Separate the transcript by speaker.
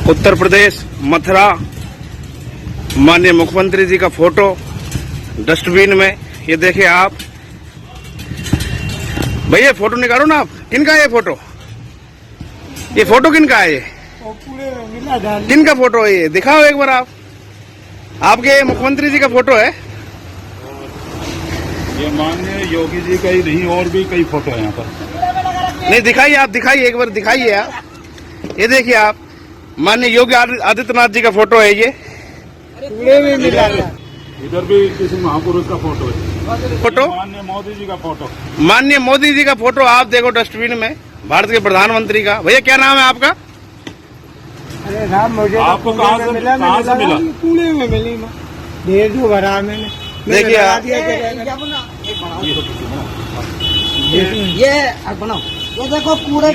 Speaker 1: उत्तर प्रदेश मथुरा माननीय मुख्यमंत्री जी का फोटो डस्टबिन में। ये देखिए आप भैया, फोटो निकालो ना आप। किनका है ये फोटो? ये फोटो किनका है? ये किनका फोटो है? ये दिखाओ एक बार आप। आपके मुख्यमंत्री जी का फोटो है?
Speaker 2: ये माननीय योगी जी का ही नहीं, और भी कई फोटो है यहाँ पर।
Speaker 1: नहीं, दिखाइए आप, दिखाइए एक बार, दिखाइए आप। ये देखिए आप, माननीय योगी आदित्यनाथ जी का फोटो है ये।
Speaker 2: इधर भी किसी महापुरुष का फोटो है।
Speaker 1: फोटो
Speaker 2: माननीय मोदी जी का फोटो।
Speaker 1: माननीय मोदी जी का फोटो आप देखो डस्टबिन में, भारत के प्रधानमंत्री का। भैया क्या नाम है आपका?
Speaker 3: अरे राम, मुझे
Speaker 2: आपको कहाँ से मिला?
Speaker 3: पुणे में मिली, ढेर जो भरा मैंने।
Speaker 1: देखिए
Speaker 3: ये बनाओ, ये देखो पूरे